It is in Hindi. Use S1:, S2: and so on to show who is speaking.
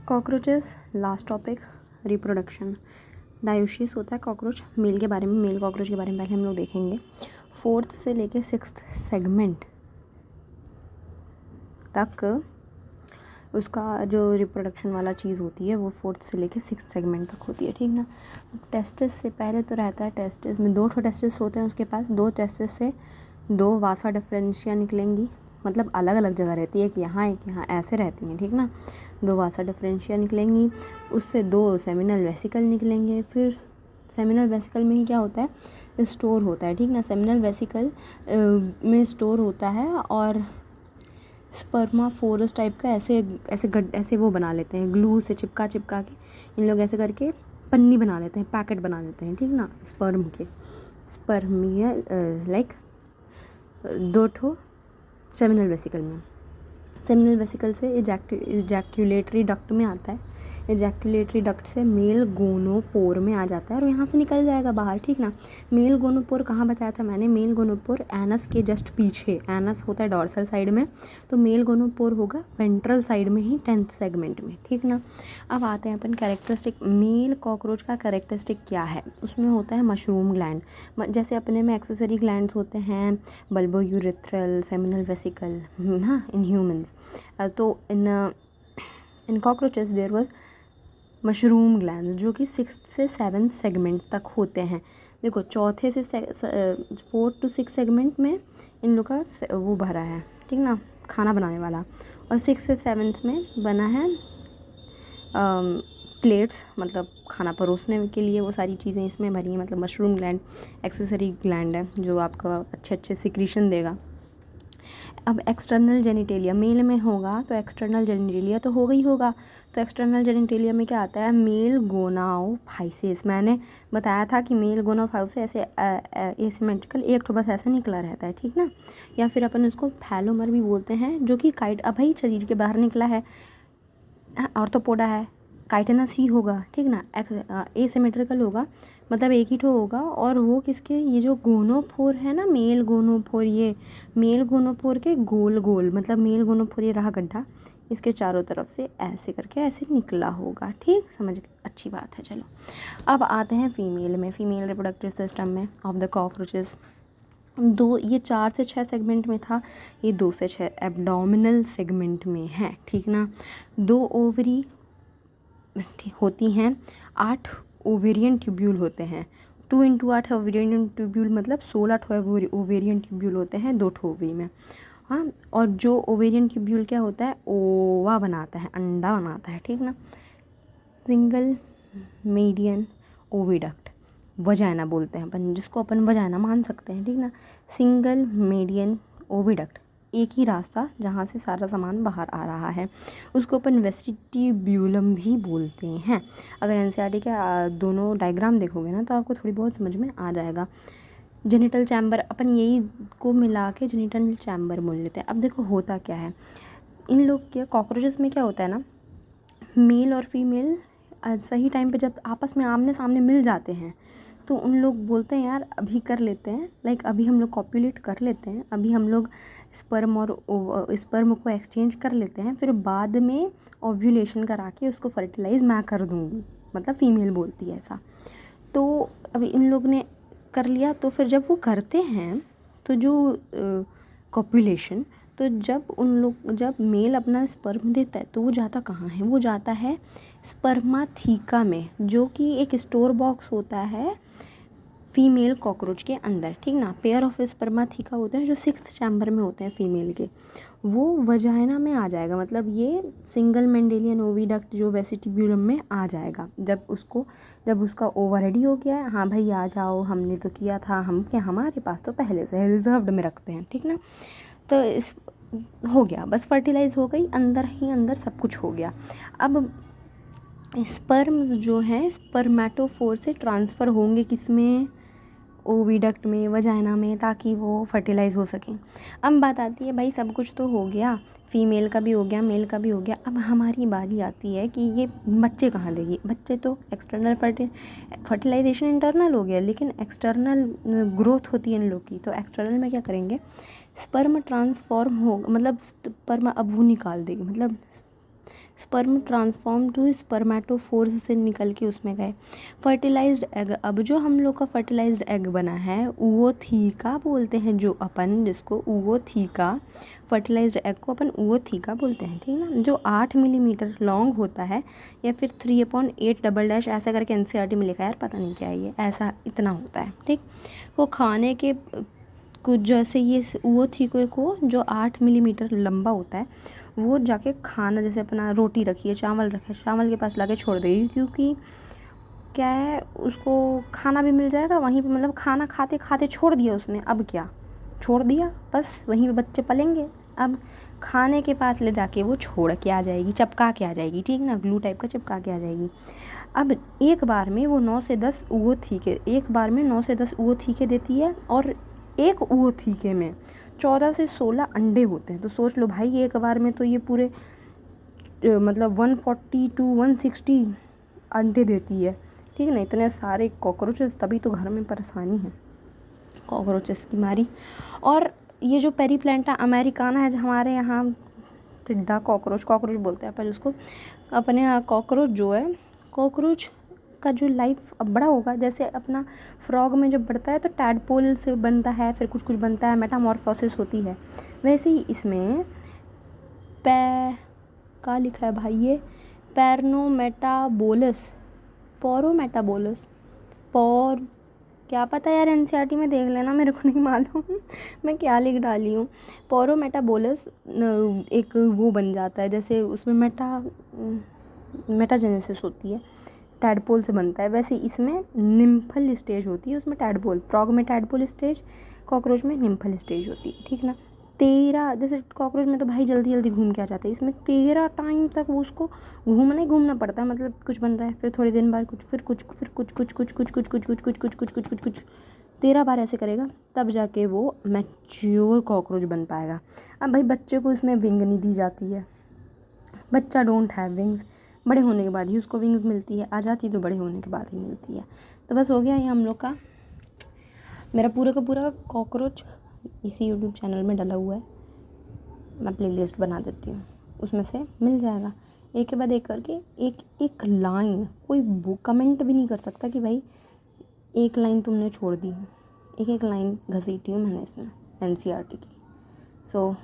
S1: Cockroaches, last topic, reproduction. डायोसिस होता है कॉकरोच, मेल के बारे में, मेल कॉकरोच के बारे में पहले हम लोग देखेंगे। 4th से लेके 6th सेगमेंट तक उसका जो रिप्रोडक्शन वाला चीज़ होती है वो 4th से लेके 6th सेगमेंट तक होती है, ठीक ना। टेस्टिस से पहले तो रहता है, टेस्टिस में 2 टेस्टिस होते हैं उसके पास। 2 टेस्टिस से 2 वासा डिफरेंशिया निकलेंगी, मतलब अलग अलग जगह रहती है, एक यहाँ ऐसे रहती हैं, ठीक ना। 2 वासा डिफरेंशिया निकलेंगी, उससे 2 सेमिनल वेसिकल निकलेंगे। फिर सेमिनल वेसिकल में ही क्या होता है, स्टोर होता है, ठीक ना। सेमिनल वेसिकल में स्टोर होता है और स्पर्माफोरस टाइप का ऐसे वो बना लेते हैं, ग्लू से चिपका के इन लोग ऐसे करके पन्नी बना लेते हैं, पैकेट बना लेते हैं, ठीक ना। स्पर्मिया लाइक 2 ठो सेमिनल वेसिकल में। सेमिनल वेसिकल से इजैक्यूलेटरी डक्ट में आता है, इजैक्यूलेटरी डक्ट से मेल गोनोपोर में आ जाता है और यहाँ से निकल जाएगा बाहर, ठीक ना। मेल गोनोपोर कहाँ बताया था मैंने, मेल गोनोपोर एनस के जस्ट पीछे, एनस होता है डॉर्सल साइड में, तो मेल गोनोपोर होगा वेंट्रल साइड में ही 10th सेगमेंट में, ठीक ना। अब आते हैं अपन कैरेक्टरिस्टिक। मेल कॉकरोच का कैरेक्टरिस्टिक क्या है, उसमें होता है मशरूम ग्लैंड। जैसे अपने में एक्सेसरी ग्लैंड्स होते हैं, बल्बो यूरेथ्रल, सेमिनल वेसिकल, हाँ, इन ह्यूमंस। तो in cockroaches there was mushroom glands जो कि 6th से 7th सेगमेंट तक होते हैं। देखो 4th से 4th to 6th सेगमेंट में इन लोग का वो भरा है, ठीक ना, खाना बनाने वाला। और 6th से 7th में बना है प्लेट्स, मतलब खाना परोसने के लिए वो सारी चीज़ें इसमें भरी हैं। मतलब मशरूम ग्लैंड एक्सेसरी ग्लैंड है जो आपका अच्छे सिक्रीशन देगा। अब एक्सटर्नल जेनिटेलिया मेल में होगा तो एक्सटर्नल जेनिटेलिया तो होगा ही होगा। तो एक्सटर्नल जेनिटेलिया में क्या आता है, मेल गोनाओफाइसिस। मैंने बताया था कि मेल गोनाओफाइसिस ऐसे एसिमेट्रिकल एक तो बस ऐसे निकला रहता है, ठीक ना। या फिर अपन उसको फैलोमर भी बोलते हैं, जो कि काइट अब भाई शरीर के बाहर निकला है, ऑर्थोपोडा है, काइटनस ही होगा, ठीक ना। एसिमेट्रिकल होगा, मतलब एक ही ठो होगा। और वो किसके, ये जो गोनोफोर है ना, मेल गोनोफोर, ये मेल गोनोफोर के गोल गोल, मतलब मेल गोनोफोर ये रहा गड्ढा, इसके चारों तरफ से ऐसे करके ऐसे निकला होगा, ठीक, समझ गए, अच्छी बात है। चलो अब आते हैं फीमेल में, फीमेल रिप्रोडक्टिव सिस्टम में ऑफ द कॉकरोचेस। ये 4 से 6 सेगमेंट में था, ये 2 से 6 एब्डोमिनल सेगमेंट में है, ठीक ना। 2 ओवरी होती हैं, 8 ओवेरियन ट्यूब्यूल होते हैं। 2 × 8 ओवेरियन ट्यूब्यूल मतलब 16 ओवेरियन ट्यूब्यूल होते हैं 2 ओवरी में, हाँ। और जो ओवेरियन ट्यूब्यूल क्या होता है, ओवा बनाता है, अंडा बनाता है, ठीक ना। सिंगल मीडियन ओविडक्ट, वजाइना बोलते हैं अपन, जिसको अपन वजाइना मान सकते हैं, ठीक ना। सिंगल मीडियन ओविडक्ट, एक ही रास्ता जहाँ से सारा सामान बाहर आ रहा है, उसको अपन वेस्टिब्यूलम भी बोलते हैं। अगर एनसीईआरटी के दोनों डायग्राम देखोगे ना तो आपको थोड़ी बहुत समझ में आ जाएगा। जेनिटल चैम्बर, अपन यही को मिला के जेनिटल चैम्बर बोल लेते हैं। अब देखो होता क्या है, इन लोग के कॉकरोचेस में क्या होता है ना, मेल और फीमेल सही टाइम पे जब आपस में आमने सामने मिल जाते हैं तो उन लोग बोलते हैं यार अभी कर लेते हैं, लाइक अभी हम लोग कॉपुलेट कर लेते हैं, अभी हम लोग स्पर्म को एक्सचेंज कर लेते हैं, फिर बाद में ओव्यूलेशन करा के उसको फर्टिलाइज मैं कर दूँगी, मतलब फीमेल बोलती है ऐसा। तो अभी इन लोग ने कर लिया, तो फिर जब वो करते हैं तो जो कॉपुलेशन, तो जब मेल अपना स्पर्म देता है तो वो जाता कहाँ है, वो जाता है स्पर्माथीका में, जो कि एक स्टोर बॉक्स होता है फीमेल कॉकरोच के अंदर, ठीक ना। पेयर ऑफ स्पर्माथीका होते हैं जो 6th चैम्बर में होते हैं फीमेल के, वो वजाइना में आ जाएगा, मतलब ये सिंगल मेंडेलियन ओविडक्ट जो वेस्टिब्यूलम में आ जाएगा। जब उसका ओवर रेडी हो गया है, हाँ भाई आ जाओ, हमने तो किया था, हमारे पास तो पहले से रिजर्व्ड में रखते हैं, ठीक ना। तो इस हो गया, बस फर्टिलाइज हो गई, अंदर ही अंदर सब कुछ हो गया। अब स्पर्म्स जो हैं स्पर्मेटोफोर से ट्रांसफ़र होंगे किसमें, ओविडक्ट में, वजाइना में, ताकि वो फर्टिलाइज़ हो सकें। अब बात आती है भाई सब कुछ तो हो गया, फीमेल का भी हो गया, मेल का भी हो गया, अब हमारी बारी आती है कि ये बच्चे कहाँ देगी। बच्चे तो एक्सटर्नल फर्टिलाइजेशन इंटरनल हो गया, लेकिन एक्सटर्नल ग्रोथ होती है इन लोग की, तो एक्सटर्नल में क्या करेंगे, स्पर्म ट्रांसफॉर्म हो, मतलब स्पर्म अब वो निकाल देगी, मतलब स्पर्म ट्रांसफॉर्म टू स्पर्मेटोफोर्स से निकल के उसमें गए। फर्टिलाइज्ड एग, अब जो हम लोग का फर्टिलाइज्ड एग बना है ootheca बोलते हैं, जो अपन जिसको ootheca, फर्टिलाइज्ड एग को अपन ootheca बोलते हैं, ठीक है ना, जो 8 मिलीमीटर लॉन्ग होता है या फिर 3/8 डबल डैश ऐसा करके एनसीईआरटी में लिखा है यार, पता नहीं क्या है ये, ऐसा इतना होता है, ठीक। वो खाने के कुछ जैसे ये ootheca को जो 8 मिलीमीटर लंबा होता है वो जाके खाना, जैसे अपना रोटी रखी है, चावल रखा है, चावल के पास लाके छोड़ देगी, क्योंकि क्या है उसको खाना भी मिल जाएगा वहीं पे, मतलब खाना खाते खाते छोड़ दिया उसने, अब क्या छोड़ दिया, बस वहीं पे बच्चे पलेंगे। अब खाने के पास ले जाके वो छोड़ के आ जाएगी, चिपका के आ जाएगी, ठीक ना, ग्लू टाइप का चिपका के आ जाएगी। अब एक बार में वो 9 से 10 ootheca, एक बार में 9 से 10 ootheca देती है, और एक ootheca में 14 से 16 अंडे होते हैं। तो सोच लो भाई, एक बार में तो ये पूरे मतलब 140 to 160 अंडे देती है, ठीक है ना, इतने सारे कॉकरोचेस, तभी तो घर में परेशानी है कॉकरोचेस की मारी। और ये जो पेरीप्लैंटा अमेरिकाना है, जो हमारे यहाँ टिड्डा कॉकरोच बोलते हैं अपन उसको, अपने यहाँ कॉकरोच जो है, कॉकरोच का जो लाइफ अब बड़ा होगा, जैसे अपना फ्रॉग में जब बढ़ता है तो टैडपोल से बनता है, फिर कुछ कुछ बनता है, मेटामॉर्फोसिस होती है, वैसे ही इसमें क्या लिखा है भाई, ये पैरनोमेटाबोलस, पोरोमेटाबोलस, पौर, क्या पता यार, एनसीईआरटी में देख लेना, मेरे को नहीं मालूम मैं क्या लिख डाली हूँ। पोरोमेटाबोलस एक वो बन जाता है, जैसे उसमें मेटाजेनेसिस होती है, टैडपोल से बनता है, वैसे इसमें निम्फल स्टेज होती है, उसमें टैडपोल, फ्रॉग में टैडपोल स्टेज, कॉकरोच में निम्फल स्टेज होती है, ठीक ना। 13, जैसे कॉकरोच में तो भाई जल्दी जल्दी घूम के आ जाते हैं, इसमें 13 टाइम तक वो उसको घूमना पड़ता है, मतलब कुछ बन रहा है, फिर थोड़ी दिन बाद कुछ, फिर कुछ, फिर कुछ कुछ कुछ कुछ कुछ कुछ कुछ कुछ कुछ कुछ कुछ कुछ कुछ 13 बार ऐसे करेगा, तब जाके वो मैच्योर कॉकरोच बन पाएगा। अब भाई बच्चे को इसमें विंग नहीं दी जाती है, बच्चा डोंट हैव विंग्स, बड़े होने के बाद ही उसको विंग्स मिलती है, आ जाती तो बड़े होने के बाद ही मिलती है। तो बस हो गया ये हम लोग का, मेरा पूरा का पूरा कॉकरोच इसी यूट्यूब चैनल में डला हुआ है, मैं प्लेलिस्ट बना देती हूँ, उसमें से मिल जाएगा, एक के बाद एक करके, एक एक लाइन, कोई कमेंट भी नहीं कर सकता कि भाई एक लाइन तुमने छोड़ दी, एक एक लाइन घसीटी हूँ मैंने इसमें एनसीईआरटी की। सो